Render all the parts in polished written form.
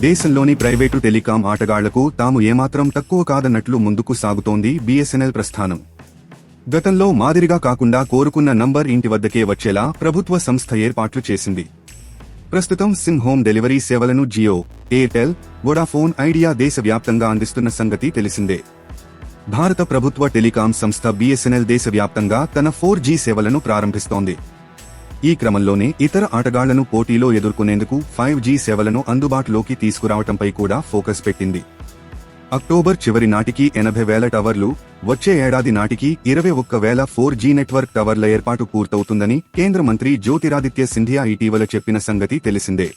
దేశంలోని private telecom ఆటగాళ్లకు తాము ఏమాత్రం తక్కువ కాదన్నట్లు ముందుకు సాగుతోంది బీఎస్ఎన్ఎల్ ప్రస్థానం. గతంలో మాదిరిగా కాకుండా కోరుకున్న నంబర్ ఇంటి వద్దకే వచ్చేలా ప్రభుత్వ సంస్థ ఏర్పాట్లు చేసింది. ప్రస్తుతం సిమ్ హోమ్ డెలివరీ సేవలను జియో, ఎయిర్టెల్, వొడాఫోన్ ఐడియా దేశవ్యాప్తంగా అందిస్తున్న సంగతి తెలిసిందే. భారత ప్రభుత్వ టెలికాం సంస్థ బీఎస్ఎన్ఎల్ దేశవ్యాప్తంగా తన 4G సేవలను ప్రారంభిస్తోంది. ఈ క్రమంలోనే ఇతర ఆటగాళ్లను పోటీలో ఎదుర్కొనేందుకు 5G సేవలను అందుబాటులోకి తీసుకురావటంపై కూడా ఫోకస్ పెట్టింది. అక్టోబర్ చివరి నాటికి 80,000 టవర్లు, వచ్చే ఏడాది నాటికి 21,000 4G నెట్వర్క్ టవర్ల ఏర్పాటు పూర్తవుతుందని కేంద్ర మంత్రి జ్యోతిరాదిత్య సింధియా ఇటీవల చెప్పిన సంగతి తెలిసిందే.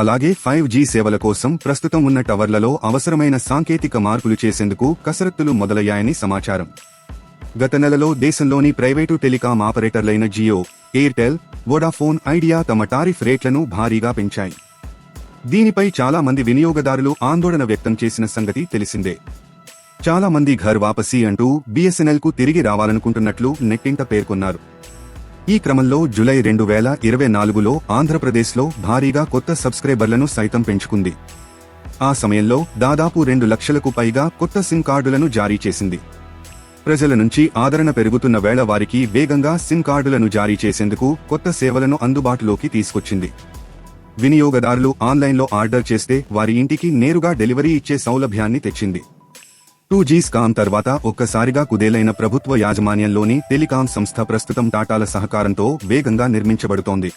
అలాగే 5G సేవల కోసం ప్రస్తుతం ఉన్న టవర్లలో అవసరమైన సాంకేతిక మార్పులు చేసేందుకు కసరత్తులు మొదలయ్యాయని సమాచారం. గత నెలలో దేశంలోని ప్రైవేటు టెలికాం ఆపరేటర్లైన జియో, ఎయిర్టెల్, వొడాఫోన్ ఐడియా తమ టారిఫ్ రేట్లను భారీగా పెంచాయి. దీనిపై చాలా మంది వినియోగదారులు ఆందోళన వ్యక్తం చేసిన సంగతి తెలిసిందే. చాలా మంది ఘర్ వాపసీ అంటూ బీఎస్ఎన్ఎల్ కు తిరిగి రావాలనుకుంటున్నట్లు నెట్టింట పేర్కొన్నారు. ఈ క్రమంలో జూలై 2024లో ఆంధ్రప్రదేశ్లో భారీగా కొత్త సబ్స్క్రైబర్లను సైతం పెంచుకుంది. ఆ సమయంలో దాదాపు 2 లక్షలకు పైగా కొత్త సిమ్ కార్డులను జారీ చేసింది. ప్రజల నుంచి ఆదరణ పెరుగుతున్న వేళ వారికి వేగంగా సిమ్ కార్డులను జారీ చేసేందుకు కొత్త సేవలను అందుబాటులోకి తీసుకొచ్చింది. వినియోగదారులు ఆన్లైన్లో ఆర్డర్ చేస్తే వారి ఇంటికి నేరుగా డెలివరీ ఇచ్చే సౌలభ్యాన్ని తెచ్చింది. 2G స్కామ్ తర్వాత ఒక్కసారిగా కుదేలైన ప్రభుత్వ యాజమాన్యంలోని టెలికాం సంస్థ ప్రస్తుతం టాటాల సహకారంతో వేగంగా నిర్మించబడుతోంది.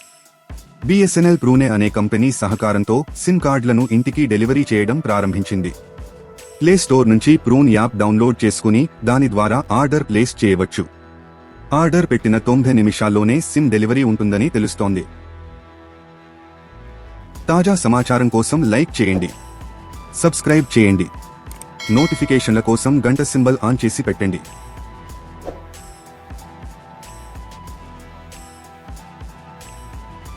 బీఎస్ఎన్ఎల్ ప్రూనే అనే కంపెనీ సహకారంతో సిమ్ కార్డులను ఇంటికి డెలివరీ చేయడం ప్రారంభించింది. ప్లే స్టోర్ నుంచి ప్రూన్ యాప్ డౌన్లోడ్ చేసుకుని దాని ద్వారా ఆర్డర్ ప్లేస్ చేయవచ్చు. ఆర్డర్ పెట్టిన 90 నిమిషాల్లోనే సిమ్ డెలివరీ ఉంటుందని తెలుస్తోంది. తాజా సమాచారం కోసం లైక్ చేయండి, సబ్స్క్రైబ్ చేయండి, నోటిఫికేషన్ల కోసం గంట సింబల్ ఆన్ చేసి పెట్టండి.